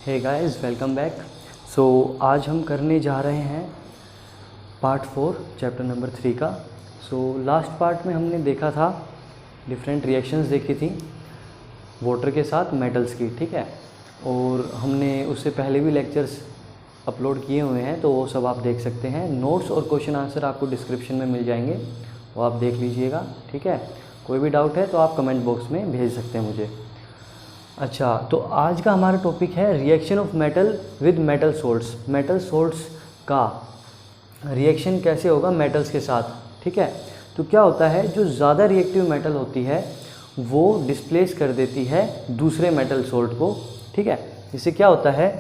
हे guys, welcome back. So आज हम करने जा रहे हैं पार्ट 4 चैप्टर नंबर 3 का। लास्ट पार्ट में हमने देखा था, डिफरेंट रिएक्शंस देखी थी वाटर के साथ मेटल्स की, ठीक है। और हमने उससे पहले भी लेक्चर्स अपलोड किए हुए हैं, तो वो सब आप देख सकते हैं। नोट्स और क्वेश्चन आंसर आपको डिस्क्रिप्शन में मिल जाएंगे, वो आप देख लीजिएगा, ठीक है। कोई भी डाउट है तो आप कमेंट बॉक्स में भेज सकते हैं मुझे। अच्छा, तो आज का हमारा टॉपिक है reaction of metal with metal salts. Metal salts का रिएक्शन कैसे होगा मेटल्स के साथ, ठीक है। तो क्या होता है, जो ज़्यादा रिएक्टिव मेटल होती है वो डिस्प्लेस कर देती है दूसरे मेटल सोल्ट को, ठीक है। इससे क्या होता है,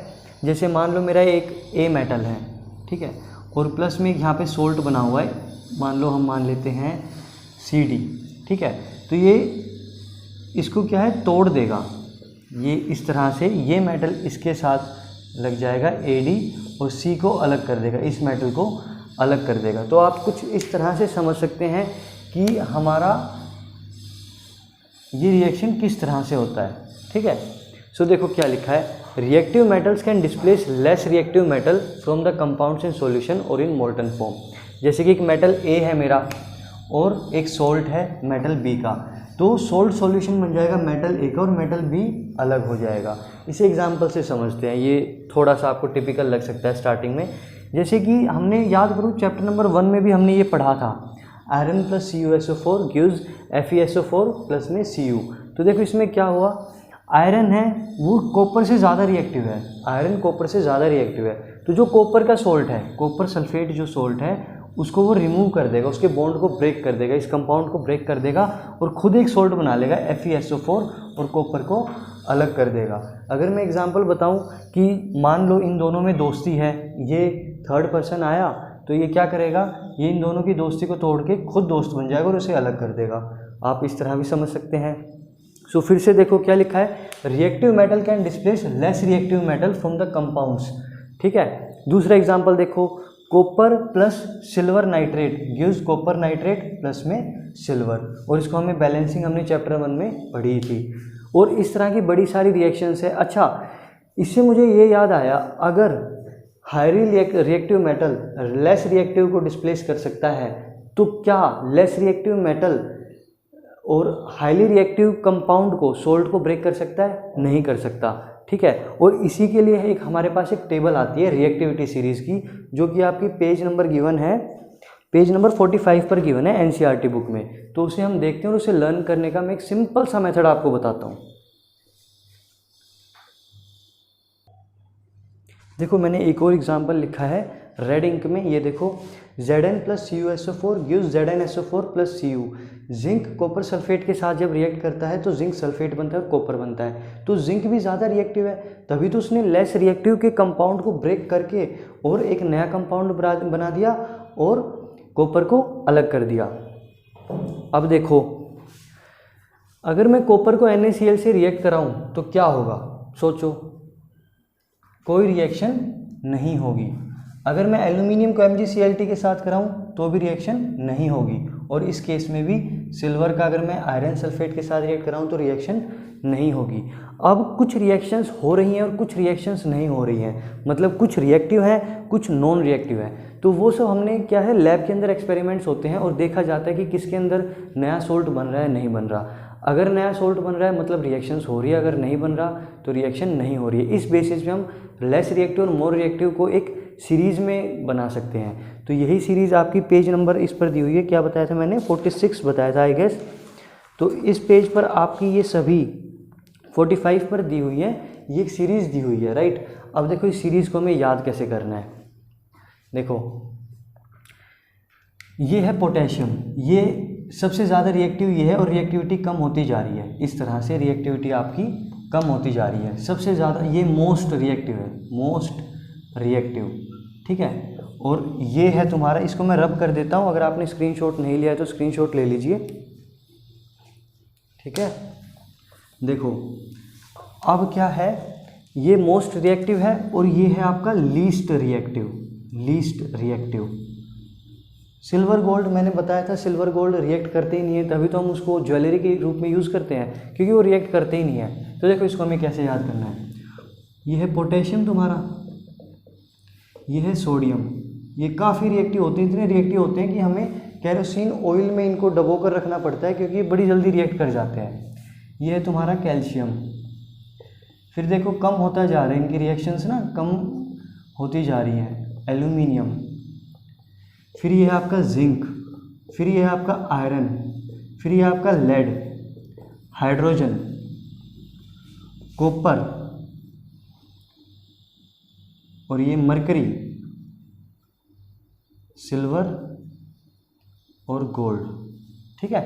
जैसे मान लो मेरा एक ए मेटल है, ठीक है, और प्लस में यहाँ पे सोल्ट बना हुआ है, मान लो हम मान लेते हैं CD, ठीक है। तो ये इसको क्या है, तोड़ देगा। ये इस तरह से ये मेटल इसके साथ लग जाएगा AD और C को अलग कर देगा, इस मेटल को अलग कर देगा। तो आप कुछ इस तरह से समझ सकते हैं कि हमारा ये रिएक्शन किस तरह से होता है, ठीक है। सो देखो क्या लिखा है, reactive metals can displace less reactive metal from the compounds in solution और इन मोल्टन फॉर्म। जैसे कि एक मेटल A है मेरा और एक सोल्ट है मेटल B का, तो सोल्ट सॉल्यूशन बन जाएगा मेटल A का और मेटल B अलग हो जाएगा। इसे एग्जांपल से समझते हैं, ये थोड़ा सा आपको टिपिकल लग सकता है स्टार्टिंग में। जैसे कि हमने याद करो चैप्टर नंबर 1 में भी हमने ये पढ़ा था, iron plus CuSO4 gives FeSO4 plus में Cu। तो देखो इसमें क्या हुआ, आयरन है वो कॉपर से ज़्यादा रिएक्टिव है, आयरन कॉपर से ज़्यादा रिएक्टिव है। तो जो कॉपर का सोल्ट है, कॉपर सल्फेट जो सोल्ट है, उसको वो रिमूव कर देगा, उसके बॉन्ड को ब्रेक कर देगा, इस कंपाउंड को ब्रेक कर देगा और खुद एक सोल्ट बना लेगा FeSO4 और कॉपर को अलग कर देगा। अगर मैं एग्जांपल बताऊं कि मान लो इन दोनों में दोस्ती है, ये थर्ड पर्सन आया तो ये क्या करेगा, ये इन दोनों की दोस्ती को तोड़ के खुद दोस्त बन जाएगा और उसे अलग कर देगा। आप इस तरह भी समझ सकते हैं। सो फिर से देखो क्या लिखा है, reactive metal can displace less reactive metal from the compounds, ठीक है। दूसरा एग्जाम्पल देखो, copper plus silver nitrate gives copper nitrate plus में सिल्वर, और इसको हमें बैलेंसिंग हमने चैप्टर 1 में पढ़ी थी। और इस तरह की बड़ी सारी रिएक्शंस है। अच्छा, इससे मुझे ये याद आया, अगर highly reactive metal less reactive को डिस्प्लेस कर सकता है, तो क्या लेस रिएक्टिव मेटल और हाईली रिएक्टिव कंपाउंड को, सोल्ट को ब्रेक कर सकता है? नहीं कर सकता, ठीक है। और इसी के लिए एक हमारे पास एक टेबल आती है रिएक्टिविटी सीरीज़ की, जो कि आपकी पेज नंबर गिवन है, पेज नंबर 45 पर गिवन है NCERT बुक में। तो उसे हम देखते हैं और उसे लर्न करने का मैं एक सिंपल सा मेथड आपको बताता हूँ। देखो मैंने एक और एग्जांपल लिखा है रेड इंक में, ये देखो, Zn plus CuSO4 gives ZnSO4 plus Cu। Zinc copper sulphate के साथ जब रिएक्ट करता है तो जिंक सल्फेट बनता है और कॉपर बनता है। तो जिंक भी ज़्यादा रिएक्टिव है, तभी तो उसने लेस रिएक्टिव के कंपाउंड को ब्रेक करके और एक नया कंपाउंड बना दिया और कॉपर को अलग कर दिया। अब देखो, अगर मैं कॉपर को NaCl से रिएक्ट कराऊँ तो क्या होगा, सोचो। कोई रिएक्शन नहीं होगी। अगर मैं एल्यूमिनियम को MgCl के साथ कराऊं तो भी रिएक्शन नहीं होगी। और इस केस में भी सिल्वर का अगर मैं आयरन सल्फेट के साथ रिएक्ट कराऊं तो रिएक्शन नहीं होगी। अब कुछ रिएक्शंस हो रही हैं और कुछ रिएक्शंस नहीं हो रही हैं, मतलब कुछ रिएक्टिव हैं, कुछ नॉन रिएक्टिव हैं। तो वो सब हमने क्या है, लैब के अंदर एक्सपेरिमेंट्स होते हैं और देखा जाता है कि किसके अंदर नया सोल्ट बन रहा है, नहीं बन रहा। अगर नया सोल्ट बन रहा है मतलब रिएक्शंस हो रही है, अगर नहीं बन रहा तो रिएक्शन नहीं हो रही है। इस बेसिस पे हम लेस रिएक्टिव और मोर रिएक्टिव को एक सीरीज़ में बना सकते हैं। तो यही सीरीज़ आपकी पेज नंबर इस पर दी हुई है, क्या बताया था मैंने, 46 बताया था आई गेस। तो इस पेज पर आपकी ये सभी 45 पर दी हुई है, ये एक सीरीज़ दी हुई है, राइट। अब देखो इस सीरीज़ को हमें याद कैसे करना है। देखो ये है पोटेशियम, ये सबसे ज़्यादा रिएक्टिव ये है और रिएक्टिविटी कम होती जा रही है। इस तरह से रिएक्टिविटी आपकी कम होती जा रही है। सबसे ज़्यादा ये मोस्ट रिएक्टिव है, मोस्ट रिएक्टिव, ठीक है। और ये है तुम्हारा, इसको मैं रब कर देता हूँ, अगर आपने स्क्रीनशॉट नहीं लिया है तो स्क्रीनशॉट ले लीजिए, ठीक है। देखो अब क्या है, ये मोस्ट रिएक्टिव है और ये है आपका least reactive, least reactive. Silver gold मैंने बताया था, सिल्वर गोल्ड रिएक्ट करते ही नहीं है, तभी तो हम उसको ज्वेलरी के रूप में यूज़ करते हैं, क्योंकि वो रिएक्ट करते ही नहीं है। तो देखो इसको हमें कैसे याद करना है, ये है पोटेशियम तुम्हारा, ये है सोडियम। ये काफ़ी रिएक्टिव होते हैं, इतने रिएक्टिव होते हैं कि हमें केरोसिन ऑयल में इनको डबो कर रखना पड़ता है क्योंकि ये बड़ी जल्दी रिएक्ट कर जाते हैं। ये है तुम्हारा कैल्शियम। फिर देखो कम होता जा रहा है, इनकी रिएक्शंस ना कम होती जा रही हैं। एल्यूमिनियम, फिर ये है आपका जिंक, फिर ये है आपका आयरन, फिर ये आपका लेड, हाइड्रोजन, कॉपर और ये मरकरी, सिल्वर और गोल्ड। ठीक है,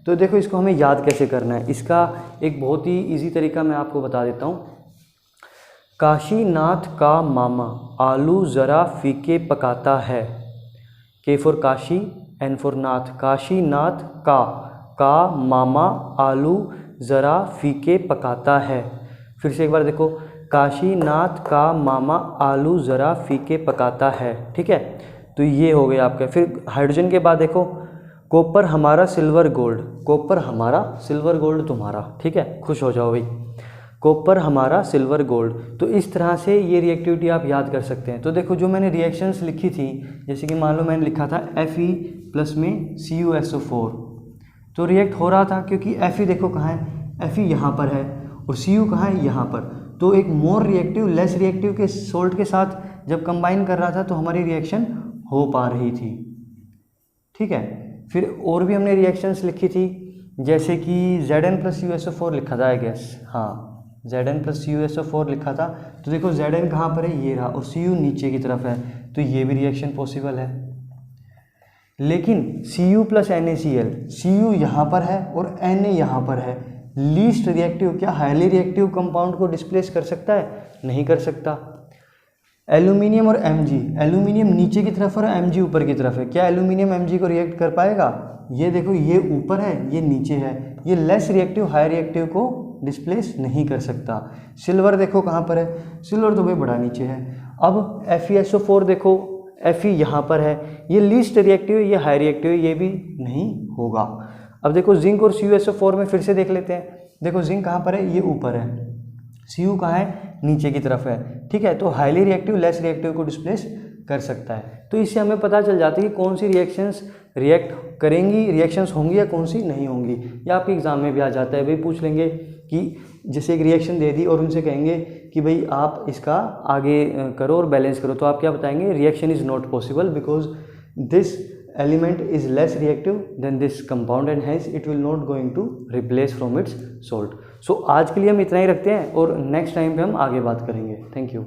तो देखो इसको हमें याद कैसे करना है। इसका एक बहुत ही इजी तरीका मैं आपको बता देता हूँ। काशीनाथ का मामा आलू ज़रा फीके पकाता है। के फॉर काशी, एन फॉर नाथ। काशीनाथ का मामा आलू ज़रा फीके पकाता है। फिर से एक बार देखो, काशीनाथ का मामा आलू ज़रा फीके पकाता है। ठीक है, तो ये हो गया आपका। फिर हाइड्रोजन के बाद देखो, कॉपर हमारा सिल्वर गोल्ड, कॉपर हमारा सिल्वर गोल्ड तुम्हारा। ठीक है, खुश हो जाओ भाई, कॉपर हमारा सिल्वर गोल्ड। तो इस तरह से ये रिएक्टिविटी आप याद कर सकते हैं। तो देखो जो मैंने रिएक्शंस लिखी थी, जैसे कि मान लो मैंने लिखा था Fe प्लस में CuSO4, तो रिएक्ट हो रहा था क्योंकि Fe देखो कहाँ है, Fe यहाँ पर है और Cu कहाँ है, यहाँ पर। तो एक मोर रिएक्टिव लेस रिएक्टिव के सोल्ट के साथ जब कंबाइन कर रहा था तो हमारी रिएक्शन हो पा रही थी। ठीक है, फिर और भी हमने रिएक्शंस लिखी थी, जैसे कि Zn प्लस CuSO4 लिखा था आई गेस, हाँ Zn प्लस CuSO4 लिखा था। तो देखो Zn कहाँ पर है, ये रहा, और Cu नीचे की तरफ है, तो ये भी रिएक्शन पॉसिबल है। लेकिन Cu प्लस NaCl, Cu यहाँ पर है और Na यहाँ पर है। लीस्ट रिएक्टिव क्या हाईली रिएक्टिव कंपाउंड को डिस्प्लेस कर सकता है? नहीं कर सकता। एल्यूमिनियम और Mg, एल्यूमिनियम नीचे की तरफ और Mg ऊपर की तरफ है, क्या एल्यूमिनियम Mg को रिएक्ट कर पाएगा? ये देखो ये ऊपर है, ये नीचे है, ये लेस रिएक्टिव हाई रिएक्टिव को डिस्प्लेस नहीं कर सकता। सिल्वर देखो कहाँ पर है, सिल्वर तो भाई बड़ा नीचे है। अब FeSO4 देखो, Fe यहाँ पर है, ये लीस्ट रिएक्टिव है, ये हाई रिएक्टिव है, ये भी नहीं होगा। अब देखो जिंक और CuSO4 में फिर से देख लेते हैं। देखो जिंक कहाँ पर है, ये ऊपर है, Cu कहाँ है, नीचे की तरफ है। ठीक है, तो हाईली रिएक्टिव लेस रिएक्टिव को डिस्प्लेस कर सकता है। तो इससे हमें पता चल जाता है कि कौन सी रिएक्शंस रिएक्ट करेंगी, रिएक्शंस होंगी या कौन सी नहीं होंगी। या आपके एग्जाम में भी आ जाता है, भाई पूछ लेंगे कि जैसे एक रिएक्शन दे दी और उनसे कहेंगे कि भाई आप इसका आगे करो और बैलेंस करो, तो आप क्या बताएंगे, reaction is not possible because this element is less reactive than this compound and hence it will not going to replace from its salt. So आज के लिए हम इतना ही रखते हैं और नेक्स्ट टाइम पे हम आगे बात करेंगे। Thank you.